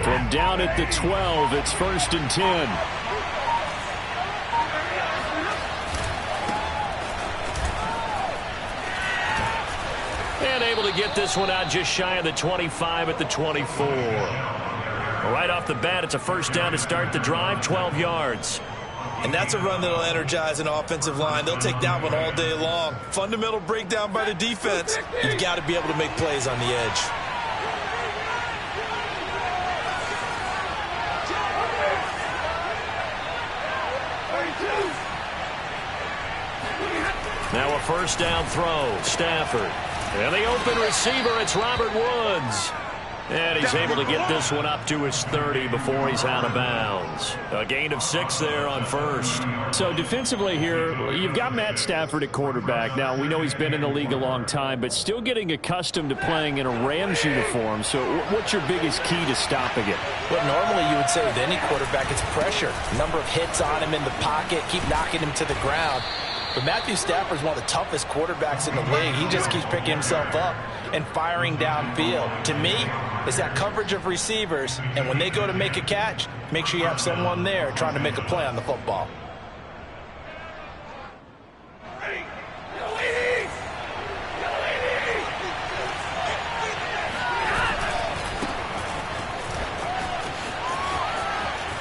From down at the 12, it's 1st and 10. And able to get this one out just shy of the 25 at the 24. Right off the bat, it's a 1st down to start the drive, 12 yards. And that's a run that'll energize an offensive line. They'll take that one all day long. Fundamental breakdown by the defense. You've got to be able to make plays on the edge. Now a 1st down throw, Stafford. And the open receiver, it's Robert Woods. And he's able to get this one up to his 30 before he's out of bounds. A gain of 6 there on 1st. So defensively here, you've got Matt Stafford at quarterback. Now, we know he's been in the league a long time, but still getting accustomed to playing in a Rams uniform. So what's your biggest key to stopping it? Well, normally you would say with any quarterback, it's pressure. Number of hits on him in the pocket, keep knocking him to the ground. But Matthew Stafford is one of the toughest quarterbacks in the league. He just keeps picking himself up and firing downfield. To me, it's that coverage of receivers, and when they go to make a catch, make sure you have someone there trying to make a play on the football.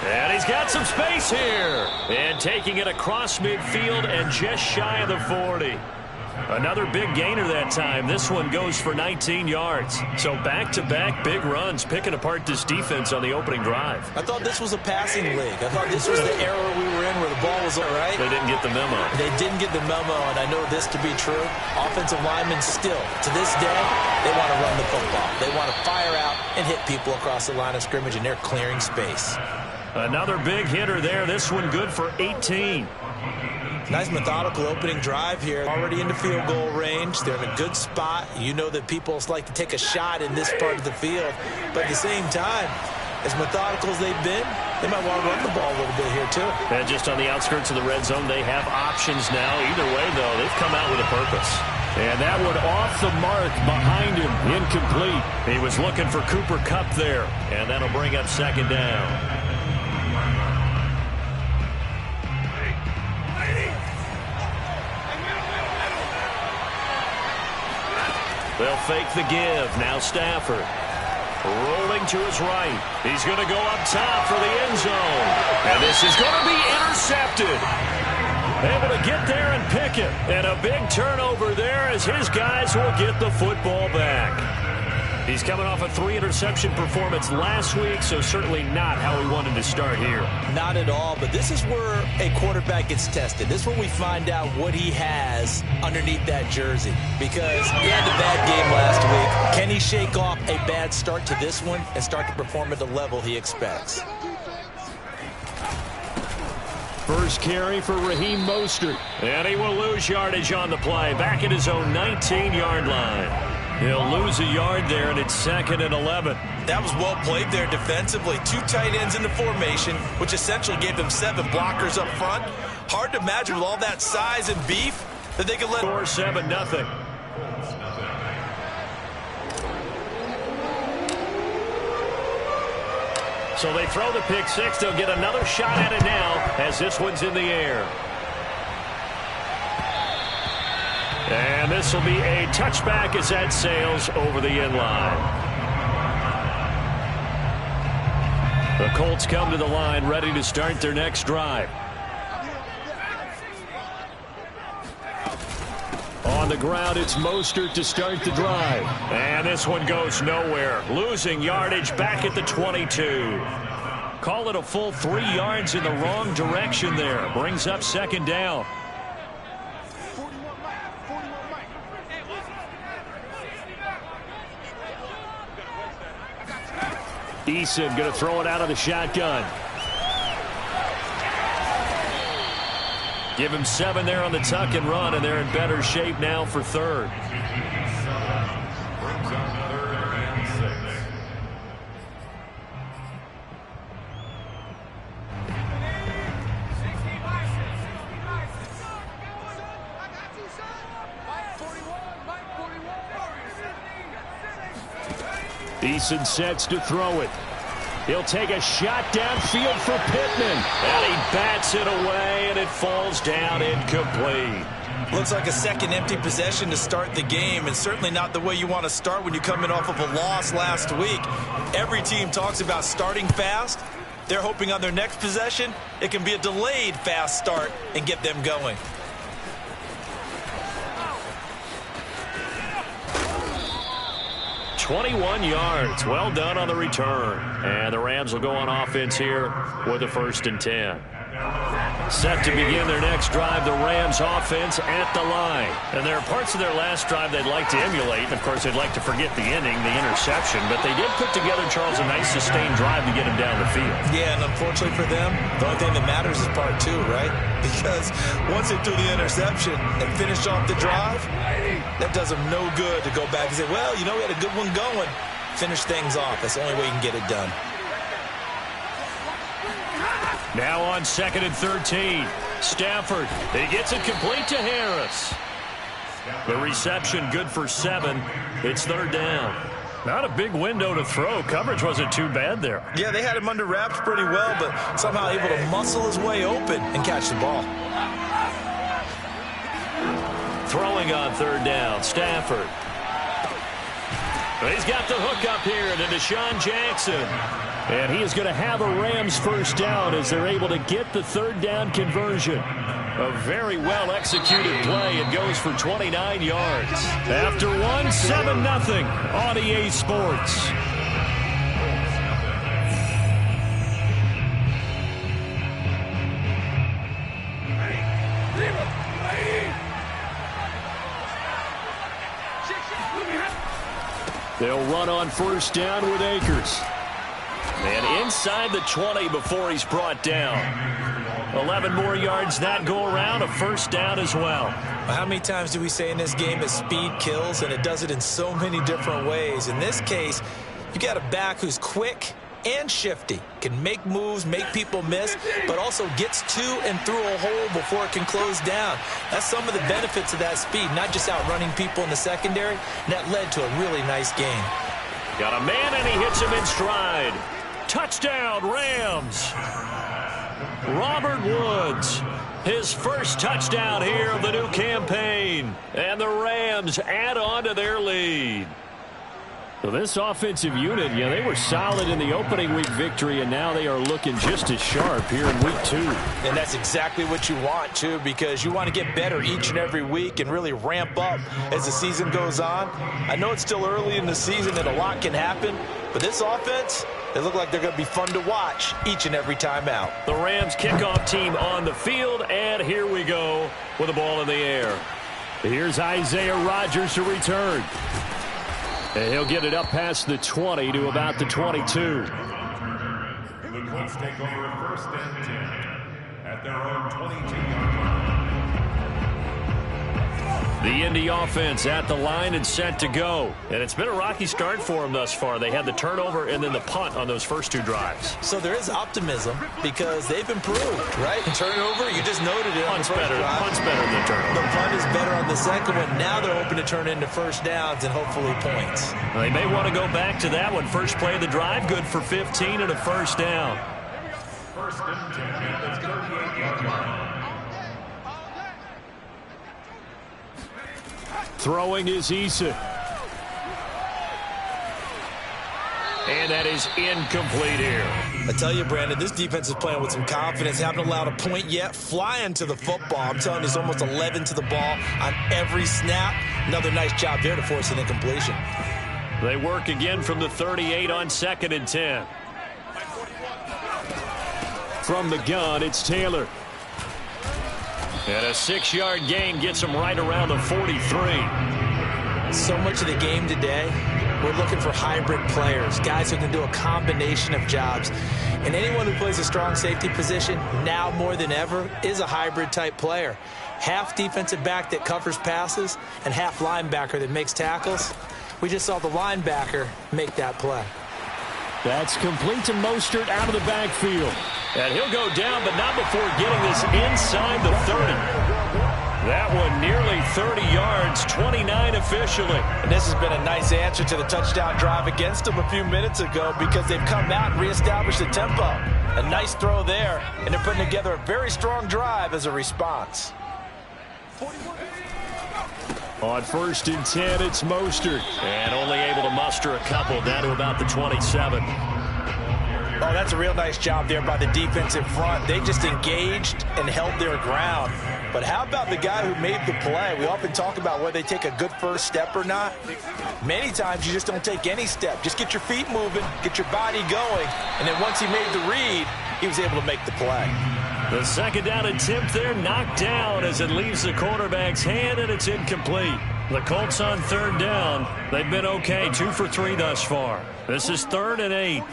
And he's got some space here. And taking it across midfield and just shy of the 40. Another big gainer that time. This one goes for 19 yards. So back-to-back big runs, picking apart this defense on the opening drive. I thought this was a passing league. I thought this was the era we were in where the ball was all right. They didn't get the memo. They didn't get the memo, and I know this to be true. Offensive linemen still, to this day, they want to run the football. They want to fire out and hit people across the line of scrimmage, and they're clearing space. Another big hitter there. This one good for 18. Nice methodical opening drive here. Already into field goal range. They're in a good spot. You know that people like to take a shot in this part of the field. But at the same time, as methodical as they've been, they might want to run the ball a little bit here too. And just on the outskirts of the red zone, they have options now. Either way, though, they've come out with a purpose. And that one off the mark behind him. Incomplete. He was looking for Cooper Kupp there. And that'll bring up 2nd down. They'll fake the give. Now Stafford. Rolling to his right. He's going to go up top for the end zone. And this is going to be intercepted. Able to get there and pick it. And a big turnover there as his guys will get the football back. He's coming off a 3-interception performance last week, so certainly not how he wanted to start here. Not at all, but this is where a quarterback gets tested. This is where we find out what he has underneath that jersey. Because he had a bad game last week. Can he shake off a bad start to this one and start to perform at the level he expects? First carry for Raheem Mostert. And he will lose yardage on the play. Back at his own 19-yard line. He'll lose a yard there, and it's 2nd and 11. That was well played there defensively. 2 tight ends in the formation, which essentially gave them 7 blockers up front. Hard to imagine with all that size and beef that they could let... Score 7-0. So they throw the pick 6. They'll get another shot at it now as this one's in the air. And this will be a touchback as that sails over the end line. The Colts come to the line ready to start their next drive. On the ground, it's Mostert to start the drive. And this one goes nowhere. Losing yardage back at the 22. Call it a full 3 yards in the wrong direction there. Brings up 2nd down. Eason going to throw it out of the shotgun. Give him 7 there on the tuck and run, and they're in better shape now for 3rd. Eason sets to throw it. He'll take a shot downfield for Pittman. And he bats it away, and it falls down incomplete. Looks like a second empty possession to start the game, and certainly not the way you want to start when you're coming off of a loss last week. Every team talks about starting fast. They're hoping on their next possession, it can be a delayed fast start and get them going. "21 yards. Well done on the return. And the Rams will go on offense here with a 1st and 10. Set to begin their next drive, the Rams offense at the line. And there are parts of their last drive they'd like to emulate. Of course, they'd like to forget the inning, the interception. But they did put together, Charles, a nice sustained drive to get him down the field. Yeah, and unfortunately for them, the only thing that matters is part 2, right? Because once they threw the interception and finished off the drive, that does them no good to go back and say, well, you know, we had a good one going. Finish things off. That's the only way you can get it done. Now on 2nd and 13. Stafford, he gets it complete to Harris. The reception good for 7. It's 3rd down. Not a big window to throw. Coverage wasn't too bad there. Yeah, they had him under wraps pretty well, but somehow able to muscle his way open and catch the ball. Throwing on 3rd down, Stafford. He's got the hook up here to Deshaun Jackson. And he is going to have a Rams 1st down as they're able to get the 3rd down conversion. A very well-executed play. It goes for 29 yards. After one, 7-0 on EA Sports. They'll run on 1st down with Akers. And inside the 20 before he's brought down. 11 more yards that go around, a 1st down as well. How many times do we say in this game that speed kills, and it does it in so many different ways? In this case, you got a back who's quick and shifty, can make moves, make people miss, but also gets to and through a hole before it can close down. That's some of the benefits of that speed, not just outrunning people in the secondary. And that led to a really nice game. Got a man, and he hits him in stride. Touchdown, Rams. Robert Woods, his 1st touchdown here of the new campaign. And the Rams add on to their lead. So this offensive unit, yeah, they were solid in the opening week victory, and now they are looking just as sharp here in week 2. And that's exactly what you want, too, because you want to get better each and every week and really ramp up as the season goes on. I know it's still early in the season and a lot can happen, but this offense, they look like they're going to be fun to watch each and every time out. The Rams kickoff team on the field, and here we go with the ball in the air. Here's Isaiah Rodgers to return. And he'll get it up past the 20 to about the 22. The Colts take over 1st and 10 at their own 22-yard line. The Indy offense at the line and set to go. And it's been a rocky start for them thus far. They had the turnover and then the punt on those first 2 drives. So there is optimism because they've improved, right? Turnover, you just noted it on the first drive. Punt's better than the turnover. The punt is better on the second one. Now they're hoping to turn into 1st downs and hopefully points. They may want to go back to that one. First play of the drive, good for 15 and a 1st down. 1st and 10 at the 38-yard line. Throwing is Issa. And that is incomplete here. I tell you, Brandon, this defense is playing with some confidence. Haven't allowed a point yet. Flying to the football. I'm telling you, it's almost 11 to the ball on every snap. Another nice job there to force an incompletion. They work again from the 38 on 2nd and 10. From the gun, it's Taylor. And a 6-yard gain gets him right around the 43. So much of the game today, we're looking for hybrid players, guys who can do a combination of jobs. And anyone who plays a strong safety position, now more than ever, is a hybrid-type player. Half defensive back that covers passes and half linebacker that makes tackles. We just saw the linebacker make that play. That's complete to Mostert out of the backfield. And he'll go down, but not before getting this inside the 30. That one nearly 30 yards, 29 officially. And this has been a nice answer to the touchdown drive against them a few minutes ago because they've come out and reestablished the tempo. A nice throw there, and they're putting together a very strong drive as a response. On 1st and 10, it's Mostert. And only able to muster a couple down to about the 27. Oh, that's a real nice job there by the defensive front. They just engaged and held their ground. But how about the guy who made the play? We often talk about whether they take a good first step or not. Many times you just don't take any step. Just get your feet moving, get your body going, and then once he made the read, he was able to make the play. The 2nd down attempt there knocked down as it leaves the quarterback's hand, and it's incomplete. The Colts on 3rd down. They've been okay, 2 for 3 thus far. This is 3rd and 8.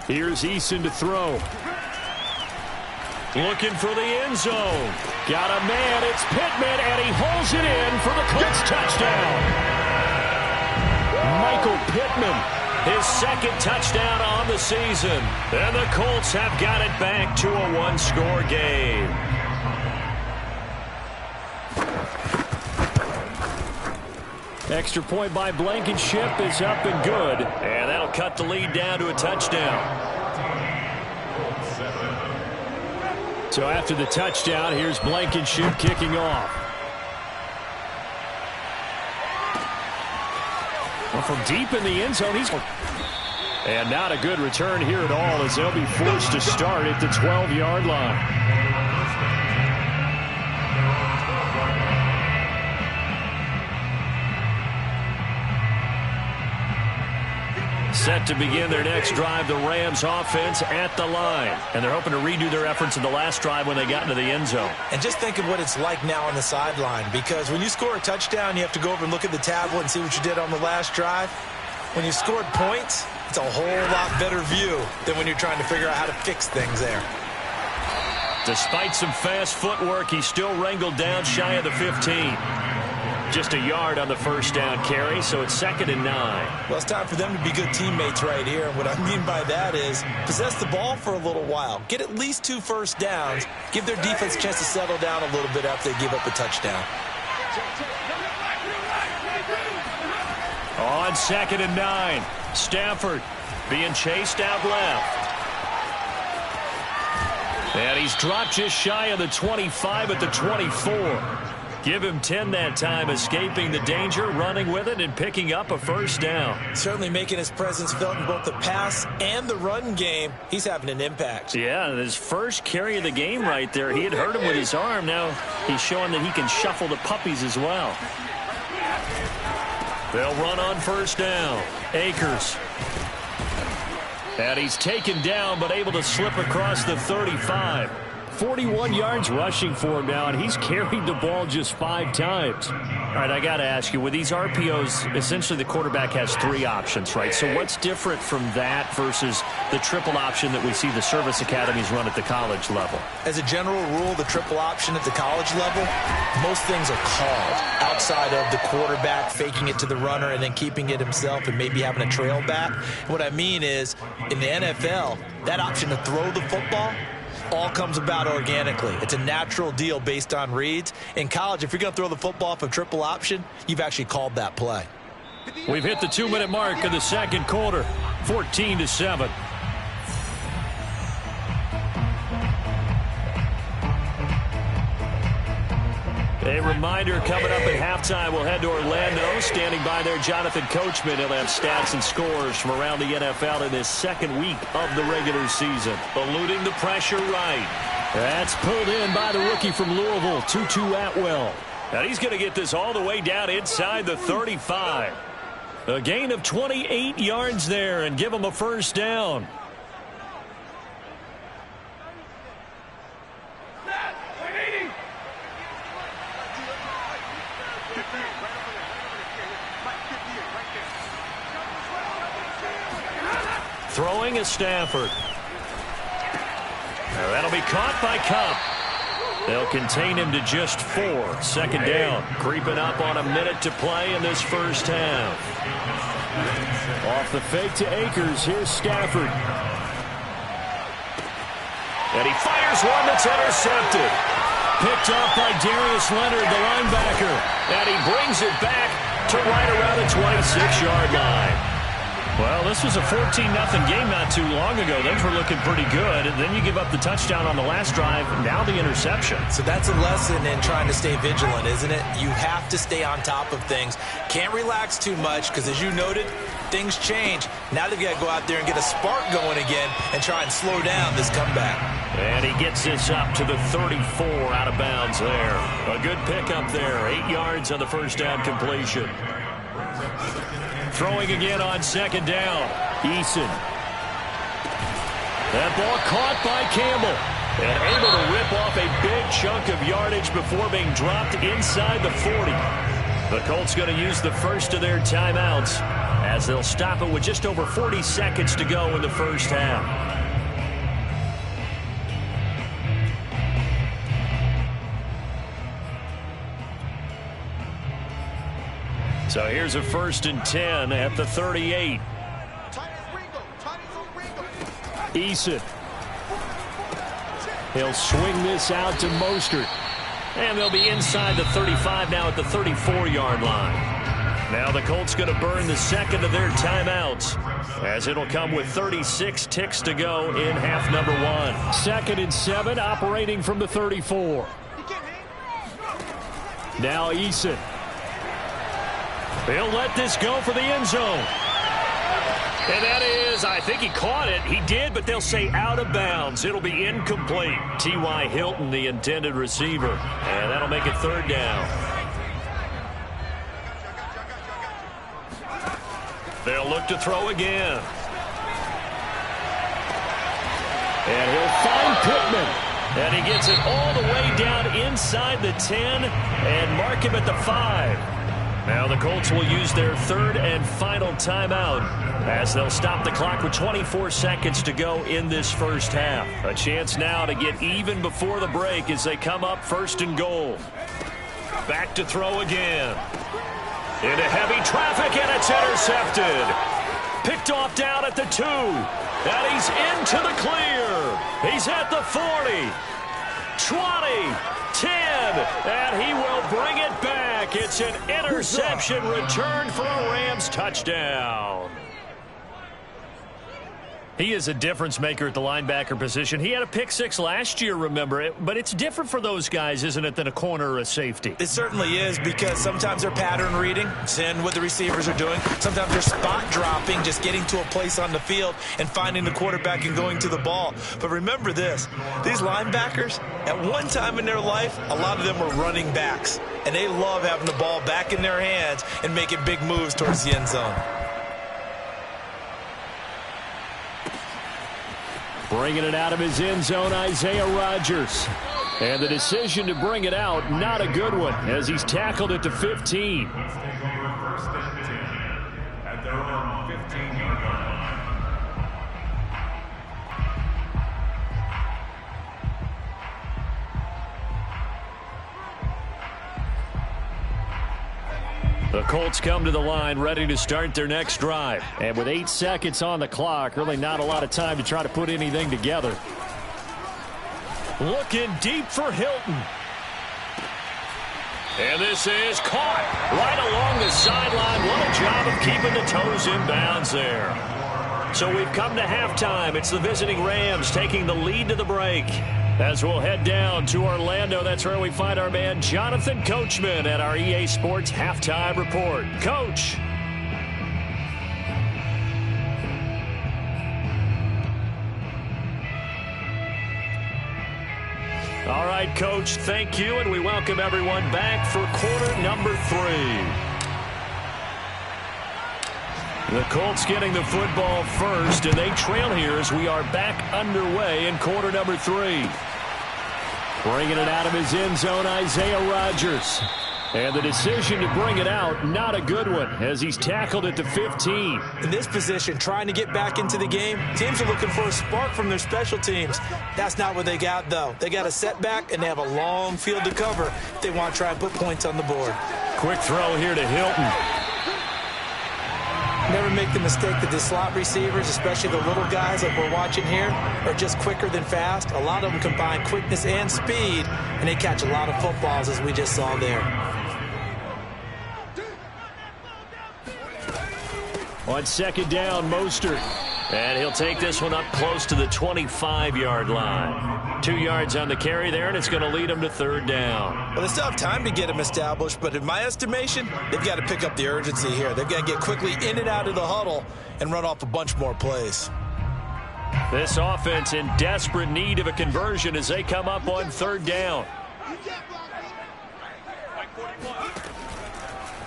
Here's Eason to throw. Looking for the end zone. Got a man. It's Pittman, and he holds it in for the Colts touchdown. Michael Pittman, his 2nd touchdown on the season. And the Colts have got it back to a 1-score game. Extra point by Blankenship is up and good. And that'll cut the lead down to a touchdown. So after the touchdown, here's Blankenship kicking off. Well, from deep in the end zone, and not a good return here at all as they'll be forced to start at the 12-yard line. Set to begin their next drive, the Rams offense at the line. And they're hoping to redo their efforts in the last drive when they got into the end zone. And just think of what it's like now on the sideline, because when you score a touchdown, you have to go over and look at the tablet and see what you did on the last drive. When you scored points, it's a whole lot better view than when you're trying to figure out how to fix things there. Despite some fast footwork, he still wrangled down shy of the 15. Just a yard on the 1st down carry, so it's 2nd and 9. Well, it's time for them to be good teammates right here. And what I mean by that is possess the ball for a little while. Get at least 2 first downs. Give their defense a chance to settle down a little bit after they give up a touchdown. On 2nd and 9, Stafford being chased out left. And he's dropped just shy of the 25 at the 24. Give him 10 that time, escaping the danger, running with it, and picking up a 1st down. Certainly making his presence felt in both the pass and the run game. He's having an impact. Yeah, his first carry of the game right there. He had hurt him with his arm. Now he's showing that he can shuffle the puppies as well. They'll run on 1st down. Akers. And he's taken down, but able to slip across the 35. 41 yards rushing for him now, and he's carried the ball just 5 times. All right, I got to ask you, with these RPOs, essentially the quarterback has 3 options, right? So what's different from that versus the triple option that we see the service academies run at the college level? As a general rule, the triple option at the college level, most things are called outside of the quarterback faking it to the runner and then keeping it himself and maybe having a trail back. What I mean is, in the NFL, that option to throw the football all comes about organically. It's a natural deal based on reads. In college, if you're going to throw the football off a triple option, you've actually called that play. We've hit the 2-minute mark of the 2nd quarter, 14-7. A reminder, coming up at halftime, we'll head to Orlando. Standing by there, Jonathan Coachman. He'll have stats and scores from around the NFL in his 2nd week of the regular season. Eluding the pressure right. That's pulled in by the rookie from Louisville, Tutu Atwell. And he's going to get this all the way down inside the 35. A gain of 28 yards there and give him a 1st down. Throwing is Stafford. Now that'll be caught by Kupp. They'll contain him to just 4. 2nd down. Creeping up on a minute to play in this 1st half. Off the fake to Akers. Here's Stafford. And he fires one that's intercepted. picked off by Darius Leonard, the linebacker. And he brings it back to right around the 26-yard line. Well, this was a 14-0 game not too long ago. Those were looking pretty good. And then you give up the touchdown on the last drive. Now the interception. So that's a lesson in trying to stay vigilant, isn't it? You have to stay on top of things. Can't relax too much because, as you noted, things change. Now they've got to go out there and get a spark going again and try and slow down this comeback. And he gets this up to the 34 out of bounds there. A good pickup there. 8 yards on the first down completion. Throwing again on second down. Eason. That ball caught by Campbell. And able to rip off a big chunk of yardage before being dropped inside the 40. The Colts going to use the first of their timeouts as they'll stop it with just over 40 seconds to go in the first half. So here's a 1st and 10 at the 38. Eason. He'll swing this out to Mostert. And they'll be inside the 35 now at the 34-yard line. Now the Colts going to burn the second of their timeouts as it'll come with 36 ticks to go in half number 1. 2nd and 7 operating from the 34. Now Eason. He'll let this go for the end zone. And that is, I think he caught it. He did, but they'll say out of bounds. It'll be incomplete. T.Y. Hilton, the intended receiver. And that'll make it 3rd down. They'll look to throw again. And he'll find Pittman. And he gets it all the way down inside the 10 and mark him at the 5. Now the Colts will use their 3rd and final timeout as they'll stop the clock with 24 seconds to go in this first half. A chance now to get even before the break as they come up 1st and goal. Back to throw again. Into heavy traffic, and it's intercepted. Picked off down at the 2. And he's into the clear. He's at the 40. 20. 10, and he will bring it back. It's an interception returned for a Rams touchdown. He is a difference maker at the linebacker position. He had a pick 6 last year, remember it, but it's different for those guys, isn't it, than a corner or a safety? It certainly is, because sometimes they're pattern reading, seeing what the receivers are doing. Sometimes they're spot dropping, just getting to a place on the field and finding the quarterback and going to the ball. But remember this, these linebackers, at one time in their life, a lot of them were running backs, and they love having the ball back in their hands and making big moves towards the end zone. Bringing it out of his end zone, Isaiah Rodgers. And the decision to bring it out, not a good one, as he's tackled it to 15. At their own 15-yard line. The Colts come to the line ready to start their next drive. And with 8 seconds on the clock, really not a lot of time to try to put anything together. Looking deep for Hilton. And this is caught right along the sideline. What a job of keeping the toes in bounds there. So we've come to halftime. It's the visiting Rams taking the lead to the break. As we'll head down to Orlando, that's where we find our man Jonathan Coachman at our EA Sports Halftime Report. Coach. All right, Coach, thank you, and we welcome everyone back for quarter number 3. The Colts getting the football first, and they trail here as we are back underway in quarter number 3. Bringing it out of his end zone, Isaiah Rodgers. And the decision to bring it out, not a good one, as he's tackled it to 15. In this position, trying to get back into the game, teams are looking for a spark from their special teams. That's not what they got, though. They got a setback, and they have a long field to cover if they want to try and put points on the board. Quick throw here to Hilton. Never make the mistake that the slot receivers, especially the little guys like we're watching here, are just quicker than fast. A lot of them combine quickness and speed, and they catch a lot of footballs, as we just saw there. On second down, Mostert. And he'll take this one up close to the 25-yard line. 2 yards on the carry there, and it's going to lead him to third down. Well, they still have time to get him established, but in my estimation, they've got to pick up the urgency here. They've got to get quickly in and out of the huddle and run off a bunch more plays. This offense in desperate need of a conversion as they come up on third down.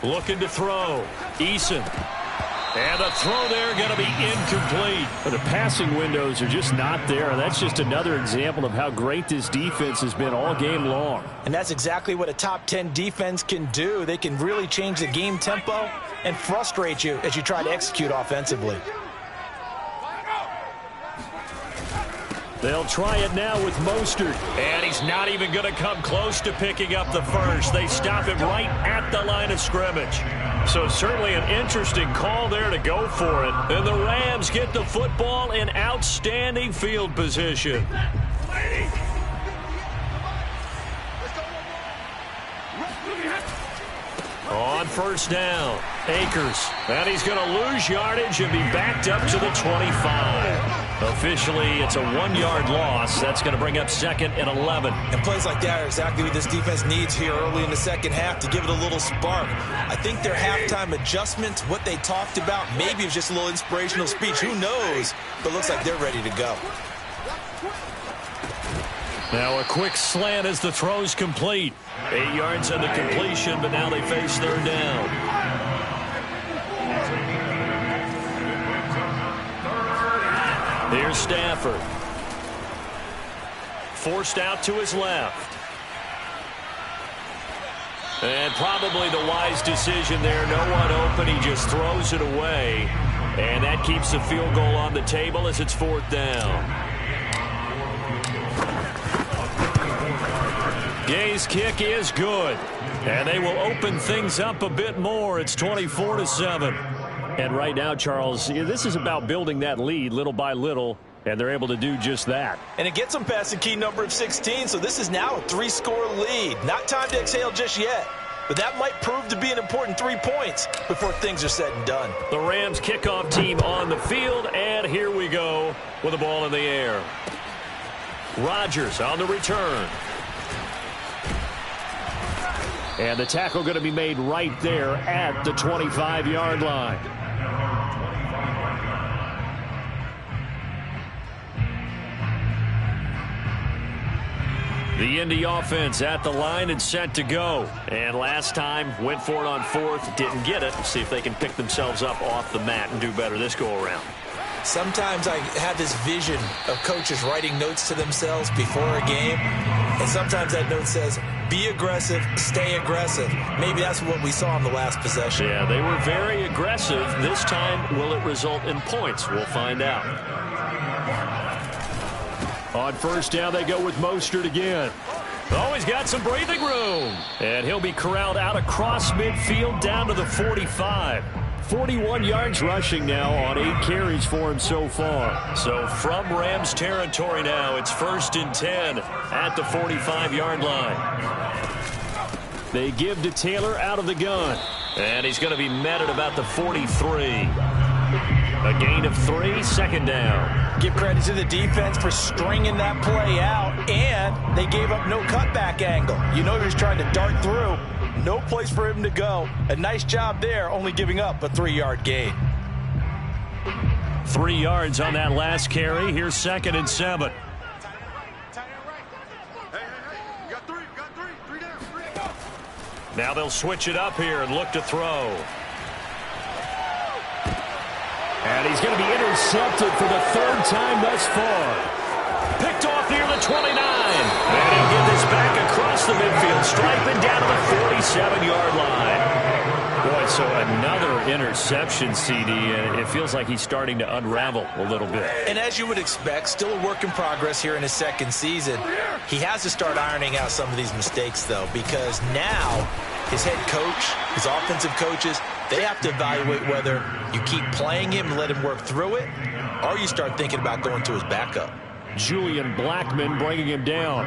Looking to throw. Eason. And the throw there going to be incomplete. But the passing windows are just not there. That's just another example of how great this defense has been all game long. And that's exactly what a top 10 defense can do. They can really change the game tempo and frustrate you as you try to execute offensively. They'll try it now with Mostert. And he's not even going to come close to picking up the first. They stop him right at the line of scrimmage. So certainly an interesting call there to go for it. And the Rams get the football in outstanding field position. On first down, Akers. And he's going to lose yardage and be backed up to the 25. Officially, it's a 1-yard loss. That's going to bring up second and 11. And plays like that are exactly what this defense needs here early in the second half to give it a little spark. I think their halftime adjustment, what they talked about, maybe it was just a little inspirational speech. Who knows? But it looks like they're ready to go. Now a quick slant as the throw's complete. 8 yards on the completion, but now they face third down. Here's Stafford. Forced out to his left. And probably the wise decision there. No one open. He just throws it away. And that keeps the field goal on the table as it's fourth down. Gay's kick is good. And they will open things up a bit more. It's 24-7. And right now, Charles, this is about building that lead little by little, and they're able to do just that. And it gets them past the key number of 16, so this is now a 3-score lead. Not time to exhale just yet, but that might prove to be an important 3 points before things are said and done. The Rams kickoff team on the field, and here we go with the ball in the air. Rodgers on the return. And the tackle going to be made right there at the 25-yard line. The Indy offense at the line and set to go. And last time, went for it on fourth, didn't get it. See if they can pick themselves up off the mat and do better this go-around. Sometimes I have this vision of coaches writing notes to themselves before a game, and sometimes that note says, be aggressive, stay aggressive. Maybe that's what we saw in the last possession. Yeah, they were very aggressive. This time, will it result in points? We'll find out. On first down, they go with Mostert again. Oh, he's got some breathing room. And he'll be corralled out across midfield down to the 45. 41 yards rushing now on 8 carries for him so far. So from Rams territory now, it's 1st and 10 at the 45-yard line. They give to Taylor out of the gun. And he's going to be met at about the 43. A gain of 3, second down. Give credit to the defense for stringing that play out, and they gave up no cutback angle. You know he was trying to dart through. No place for him to go. A nice job there, only giving up a 3-yard gain. 3 yards on that last carry. Here's 2nd and 7. Now they'll switch it up here and look to throw. And he's going to be intercepted for the 3rd time thus far. Picked off near the 29. And he'll get this back across the midfield stripe and down to the 47-yard line. Boy, so another interception, CD, and it feels like he's starting to unravel a little bit. And as you would expect, still a work in progress here in his 2nd season. He has to start ironing out some of these mistakes, though, because now his head coach, his offensive coaches, They have to evaluate whether you keep playing him and let him work through it, or you start thinking about going to his backup. Julian Blackmon bringing him down.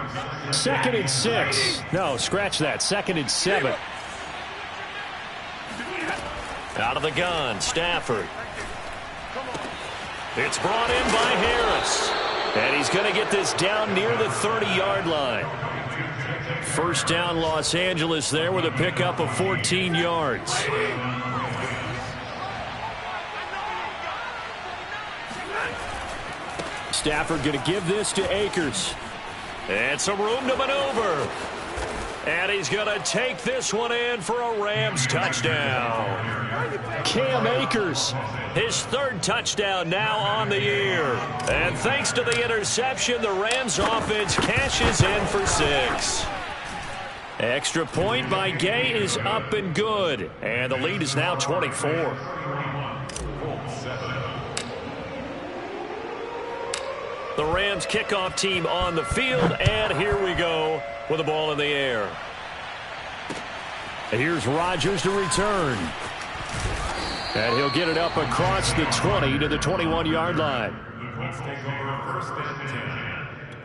2nd and 6. No, scratch that. 2nd and 7. Out of the gun, Stafford. It's brought in by Harris. And he's going to get this down near the 30-yard line. First down, Los Angeles there with a pickup of 14 yards. Stafford going to give this to Akers. And some room to maneuver. And he's going to take this one in for a Rams touchdown. Cam Akers, his 3rd touchdown now on the year. And thanks to the interception, the Rams offense cashes in for 6. Extra point by Gay is up and good. And the lead is now 24. The Rams kickoff team on the field, and here we go with the ball in the air. And here's Rodgers to return. And he'll get it up across the 20 to the 21-yard line. The Colts take over 1st and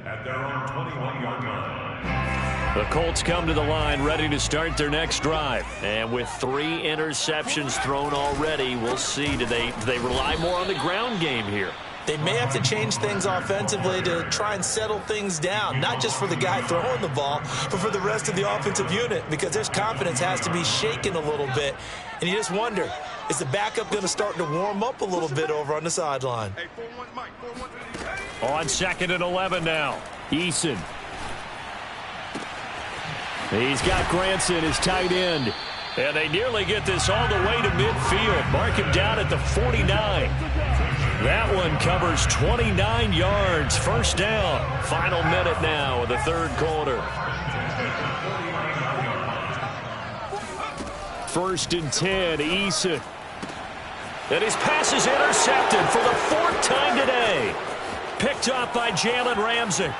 10 at their own 21-yard line. The Colts come to the line ready to start their next drive. And with 3 interceptions thrown already, we'll see. Do they rely more on the ground game here? They may have to change things offensively to try and settle things down, not just for the guy throwing the ball, but for the rest of the offensive unit, because their confidence has to be shaken a little bit. And you just wonder, is the backup going to start to warm up a little bit over on the sideline? On 2nd and 11 now. Eason. He's got Granson, his tight end. And they nearly get this all the way to midfield. Mark him down at the 49. That one covers 29 yards. First down. Final minute now of the 3rd quarter. 1st and 10, Eason. And his pass is intercepted for the 4th time today. Picked up by Jalen Ramsey.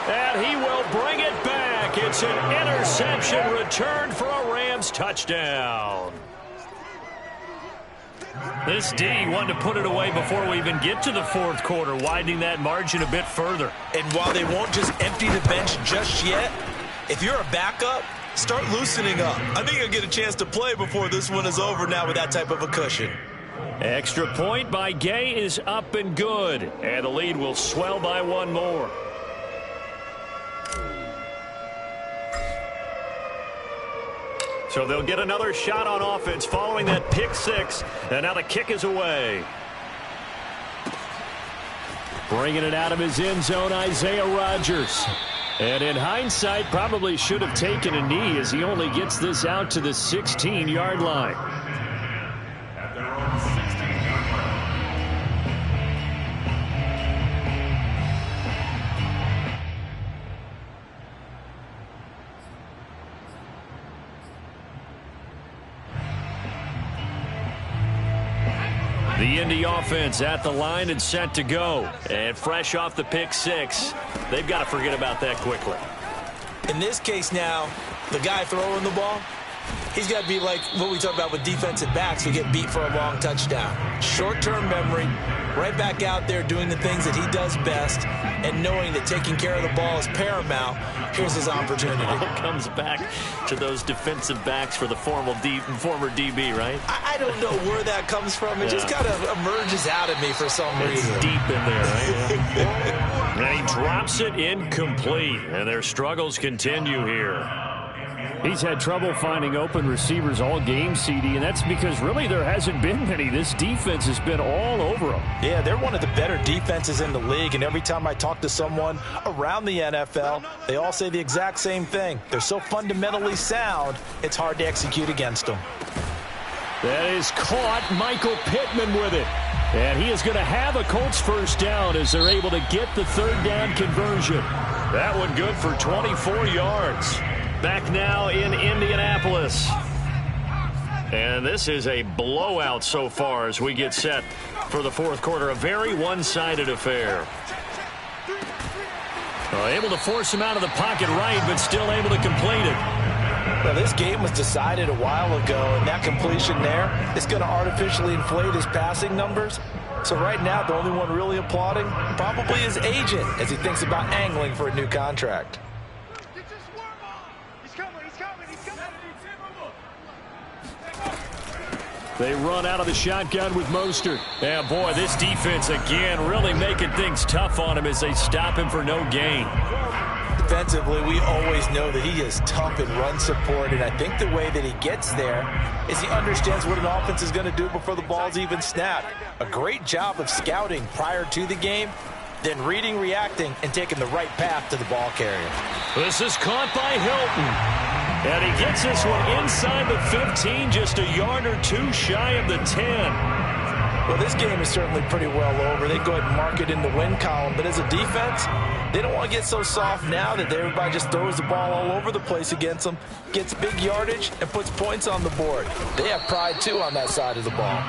And he will bring it back. It's an interception returned for a Rams touchdown. This D wanted to put it away before we even get to the 4th quarter, widening that margin a bit further. And while they won't just empty the bench just yet, if you're a backup, start loosening up. I think you'll get a chance to play before this one is over now with that type of a cushion. Extra point by Gay is up and good. And the lead will swell by 1 more. So they'll get another shot on offense following that pick 6. And now the kick is away. Bringing it out of his end zone, Isaiah Rodgers. And in hindsight, probably should have taken a knee as he only gets this out to the 16-yard line. At their own 16-yard line. The Indy offense at the line and set to go. And fresh off the pick 6, they've got to forget about that quickly. In this case now, the guy throwing the ball, he's got to be like what we talk about with defensive backs who get beat for a long touchdown. Short-term memory, right back out there doing the things that he does best, and knowing that taking care of the ball is paramount. Here's his opportunity. It all comes back to those defensive backs for the former DB, right? I don't know where that comes from. It just kind of emerges out of me for some reason. It's deep in there, right? And he drops it incomplete, and their struggles continue here. He's had trouble finding open receivers all game, CD, and that's because really there hasn't been many. This defense has been all over them. Yeah, they're one of the better defenses in the league, and every time I talk to someone around the NFL, they all say the exact same thing. They're so fundamentally sound, it's hard to execute against them. That is caught. Michael Pittman with it. And he is going to have a Colts first down as they're able to get the 3rd down conversion. That one good for 24 yards. Back now in Indianapolis. And this is a blowout so far as we get set for the 4th quarter. A very one-sided affair. Able to force him out of the pocket right, but still able to complete it. Well, this game was decided a while ago, and that completion there is going to artificially inflate his passing numbers. So right now, the only one really applauding probably his agent as he thinks about angling for a new contract. They run out of the shotgun with Mostert. Yeah, boy, this defense again really making things tough on him as they stop him for no gain. Defensively, we always know that he is tough in run support, and I think the way that he gets there is he understands what an offense is going to do before the ball's even snapped. A great job of scouting prior to the game, then reading, reacting, and taking the right path to the ball carrier. This is caught by Hilton. And he gets this one inside the 15, just a yard or two shy of the 10. Well, this game is certainly pretty well over. They go ahead and mark it in the win column. But as a defense, they don't want to get so soft now that everybody just throws the ball all over the place against them, gets big yardage, and puts points on the board. They have pride, too, on that side of the ball.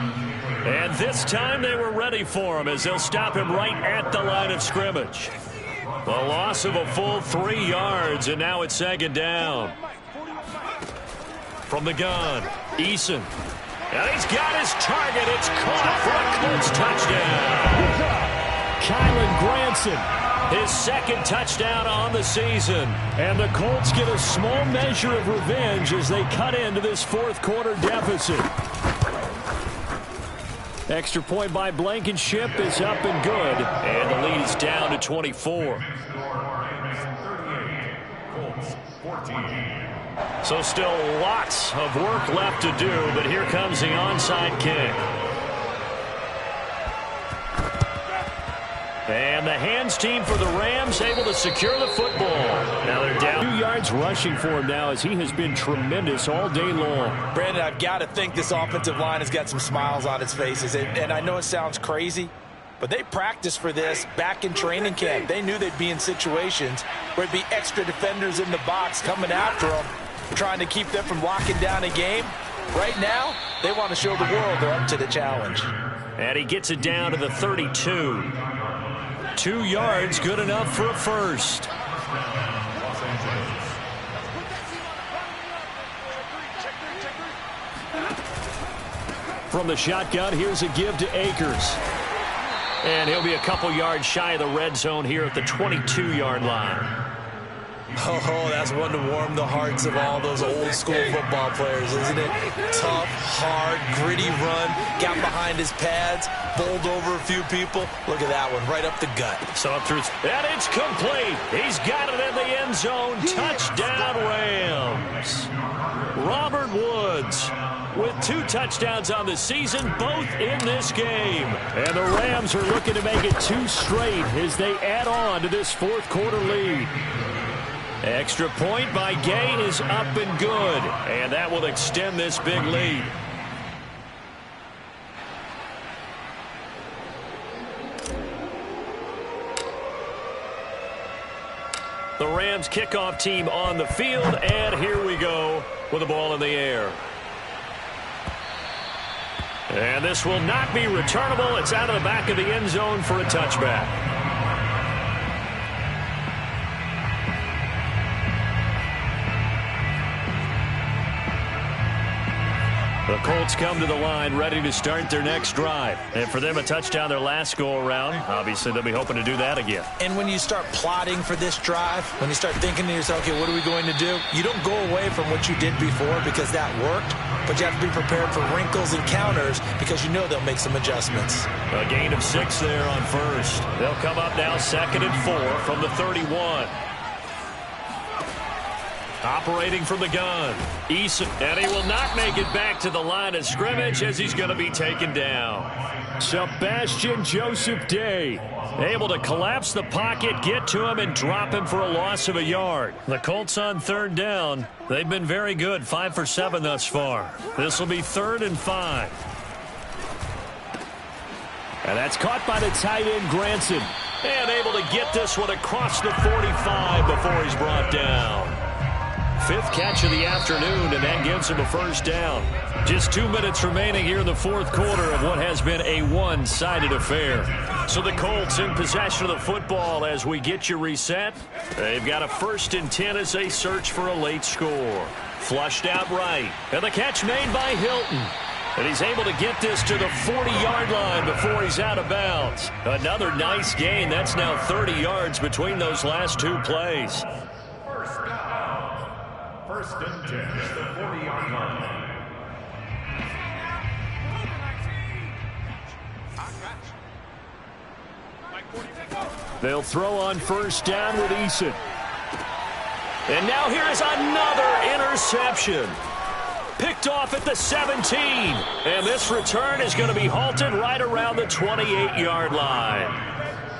And this time they were ready for him as they'll stop him right at the line of scrimmage. The loss of a full 3 yards, and now it's second down. From the gun, Eason. And he's got his target. It's caught for a Colts touchdown. Kylan Granson, his second touchdown on the season. And the Colts get a small measure of revenge as they cut into this fourth quarter deficit. Extra point by Blankenship is up and good. And the lead is down to 24. Colts 14. So still lots of work left to do, but here comes the onside kick. And the hands team for the Rams able to secure the football. Now they're down 2 yards rushing for him now as he has been tremendous all day long. Brandon, I've got to think this offensive line has got some smiles on its faces. And I know it sounds crazy, but they practiced for this back in training camp. They knew they'd be in situations where it'd be extra defenders in the box coming after them, trying to keep them from locking down a game. Right now, they want to show the world they're up to the challenge. And he gets it down to the 32. 2 yards, good enough for a first. From the shotgun, here's a give to Akers. And he'll be a couple yards shy of the red zone here at the 22-yard line. Oh, that's one to warm the hearts of all those old-school football players, isn't it? Tough, hard, gritty run, got behind his pads, bowled over a few people. Look at that one, right up the gut. So up through, and it's complete. He's got it in the end zone. Touchdown, Rams. Robert Woods with 2 touchdowns on the season, both in this game. And the Rams are looking to make it 2 straight as they add on to this fourth quarter lead. Extra point by Gay is up and good, and that will extend this big lead. The Rams kickoff team on the field, and here we go with the ball in the air. And this will not be returnable. It's out of the back of the end zone for a touchback. The Colts come to the line ready to start their next drive. And for them, a touchdown their last go-around. Obviously, they'll be hoping to do that again. And when you start plotting for this drive, when you start thinking to yourself, okay, what are we going to do? You don't go away from what you did before because that worked, but you have to be prepared for wrinkles and counters because you know they'll make some adjustments. A gain of 6 there on first. They'll come up now 2nd and 4 from the 31. Operating from the gun, Eason, and he will not make it back to the line of scrimmage as he's going to be taken down. Sebastian Joseph Day able to collapse the pocket, get to him, and drop him for a loss of a yard. The Colts on 3rd down. They've been very good, 5 for 7 thus far. This will be 3rd and 5. And that's caught by the tight end, Granson. And able to get this one across the 45 before he's brought down. 5th catch of the afternoon, and that gives him a first down. Just 2 minutes remaining here in the fourth quarter of what has been a one-sided affair. So the Colts in possession of the football as we get you reset. They've got a 1st and 10 as they search for a late score. Flushed out right. And the catch made by Hilton. And he's able to get this to the 40-yard line before he's out of bounds. Another nice gain. That's now 30 yards between those last two plays. First down. First and 10 at the 40-yard line. They'll throw on first down with Eason. And now here is another interception. Picked off at the 17. And this return is going to be halted right around the 28-yard line.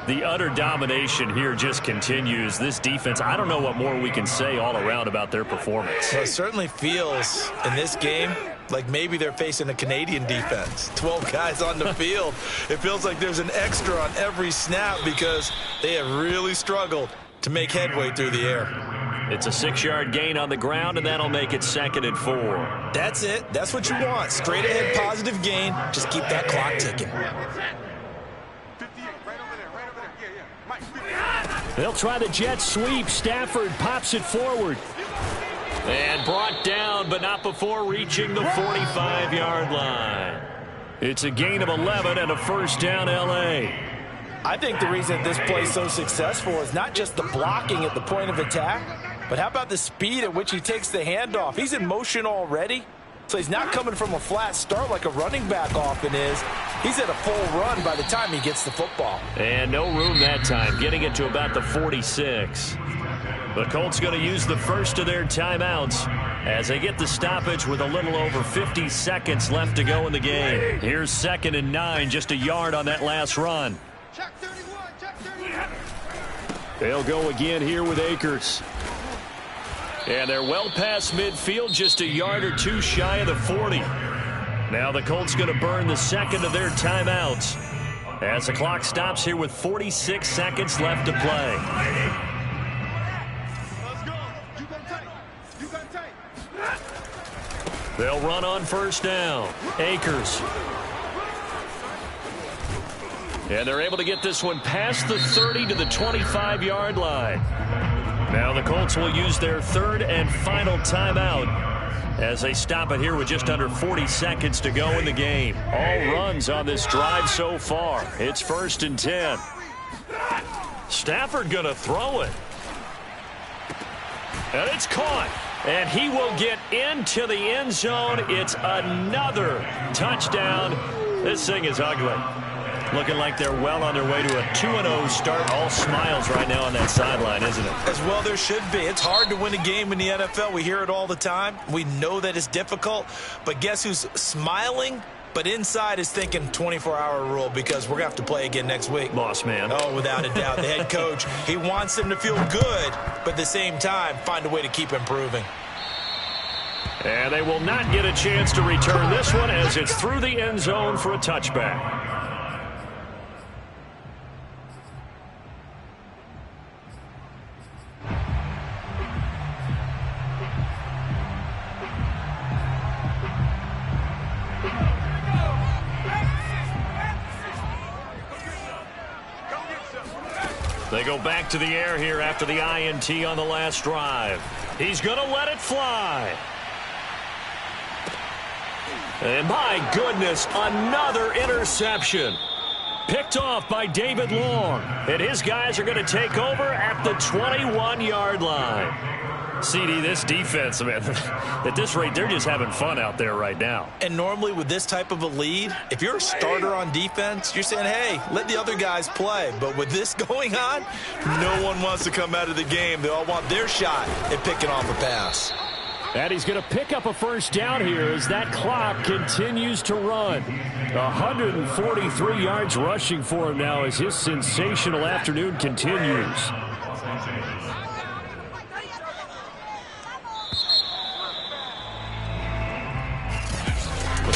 The utter domination here just continues. This defense, I don't know what more we can say all around about their performance. Well, it certainly feels in this game like maybe they're facing a Canadian defense. 12 guys on the field. It feels like there's an extra on every snap because they have really struggled to make headway through the air. It's a 6-yard gain on the ground, and that'll make it 2nd and 4. That's it. That's what you want. Straight ahead positive gain. Just keep that clock ticking. They'll try the jet sweep. Stafford pops it forward. And brought down, but not before reaching the 45-yard line. It's a gain of 11 and a first down, L.A. I think the reason this play's so successful is not just the blocking at the point of attack, but how about the speed at which he takes the handoff? He's in motion already, so he's not coming from a flat start like a running back often is. He's at a full run by the time he gets the football. And no room that time, getting it to about the 46. The Colts going to use the first of their timeouts as they get the stoppage with a little over 50 seconds left to go in the game. Here's 2nd and 9, just a yard on that last run. Check 31, check 31. They'll go again here with Akers. And they're well past midfield, just a yard or two shy of the 40. Now the Colts going to burn the second of their timeouts as the clock stops here with 46 seconds left to play. Let's go. You got tight. You got tight. They'll run on first down. Akers. And they're able to get this one past the 30 to the 25-yard line. Now the Colts will use their third and final timeout as they stop it here with just under 40 seconds to go in the game. All runs on this drive so far. It's 1st and 10. Stafford going to throw it. And it's caught. And he will get into the end zone. It's another touchdown. This thing is ugly. Looking like they're well on their way to a 2-0 start. All smiles right now on that sideline, isn't it? As well there should be. It's hard to win a game in the NFL. We hear it all the time. We know that it's difficult. But guess who's smiling? But inside is thinking 24-hour rule because we're going to have to play again next week. Boss man. Oh, without a doubt. The head coach, he wants them to feel good, but at the same time, find a way to keep improving. And they will not get a chance to return this one as it's through the end zone for a touchback. They go back to the air here after the INT on the last drive. He's going to let it fly. And my goodness, another interception. Picked off by David Long. And his guys are going to take over at the 21-yard line. CD, this defense, man, at this rate, they're just having fun out there right now. And normally with this type of a lead, if you're a starter on defense, you're saying, hey, let the other guys play. But with this going on, no one wants to come out of the game. They all want their shot at picking off a pass. And he's going to pick up a first down here as that clock continues to run. 143 yards rushing for him now as his sensational afternoon continues.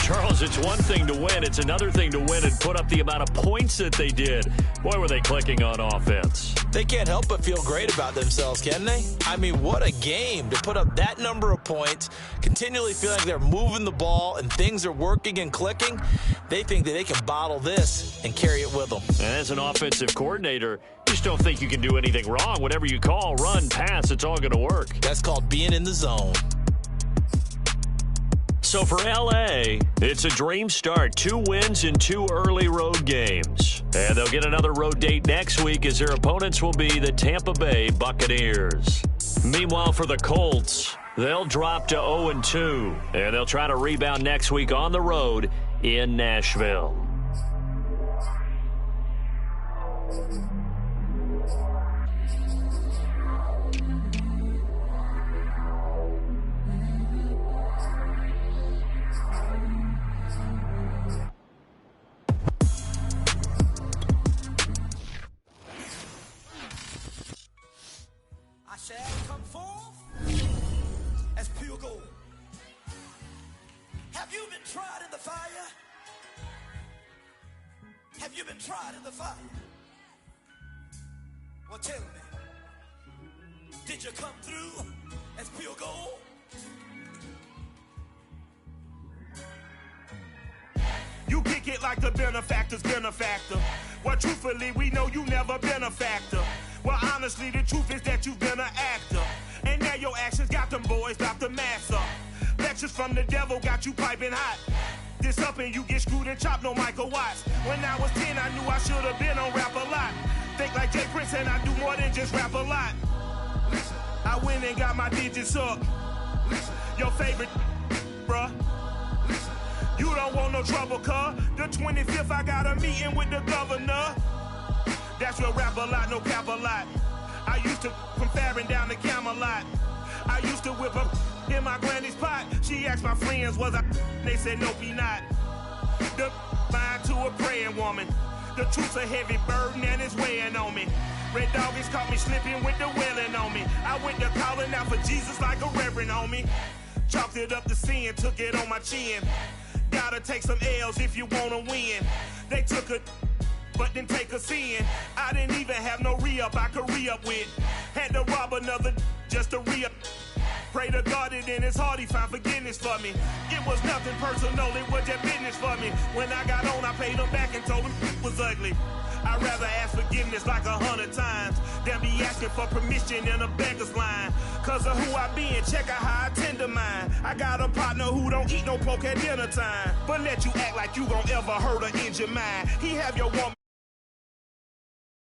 Charles, it's one thing to win. It's another thing to win and put up the amount of points that they did. Boy, were they clicking on offense. They can't help but feel great about themselves, can they? I mean, what a game to put up that number of points, continually feeling like they're moving the ball and things are working and clicking. They think that they can bottle this and carry it with them. And as an offensive coordinator, you just don't think you can do anything wrong. Whatever you call, run, pass, it's all going to work. That's called being in the zone. So for L.A., it's a dream start. 2 wins in 2 early road games. And they'll get another road date next week as their opponents will be the Tampa Bay Buccaneers. Meanwhile, for the Colts, they'll drop to 0-2. And they'll try to rebound next week on the road in Nashville. Come forth as pure gold. Have you been tried in the fire? Have you been tried in the fire? Well, tell me, did you come through as pure gold? You kick it like the benefactor's benefactor. Well, truthfully, we know you never been a factor. Well, honestly, the truth is that you've been an actor. And now your actions got them boys drop the mask up. Lectures from the devil got you piping hot. This up and you get screwed and chopped, no Michael Watts. When I was 10, I knew I should have been on rap a lot. Think like Jay Prince and I do more than just rap a lot. Listen, I went and got my digits up. Listen, your favorite, bruh. Listen, you don't want no trouble, cuz. The 25th, I got a meeting with the governor. That's real rap a lot, no cap a lot. I used to from Farron down to Camelot. I used to whip up in my granny's pot. She asked my friends, was I? They said, nope, he not. The mind to a praying woman. The truth's a heavy burden and it's weighing on me. Red doggies caught me slipping with the wailing on me. I went to calling out for Jesus like a reverend on me. Chalked it up to sin, took it on my chin. Gotta take some L's if you wanna win. They took a but didn't take a sin. I didn't even have no re-up I could re-up with. Had to rob another just to re-up. Pray to God that in his heart he found forgiveness for me. It was nothing personal, it was just business for me. When I got on, I paid him back and told him it was ugly. I'd rather ask forgiveness like 100 times than be asking for permission in a beggar's line. Cause of who I be and check out how I tend to mine. I got a partner who don't eat no pork at dinner time, but let you act like you gon' ever hurt or injure mine. He have your woman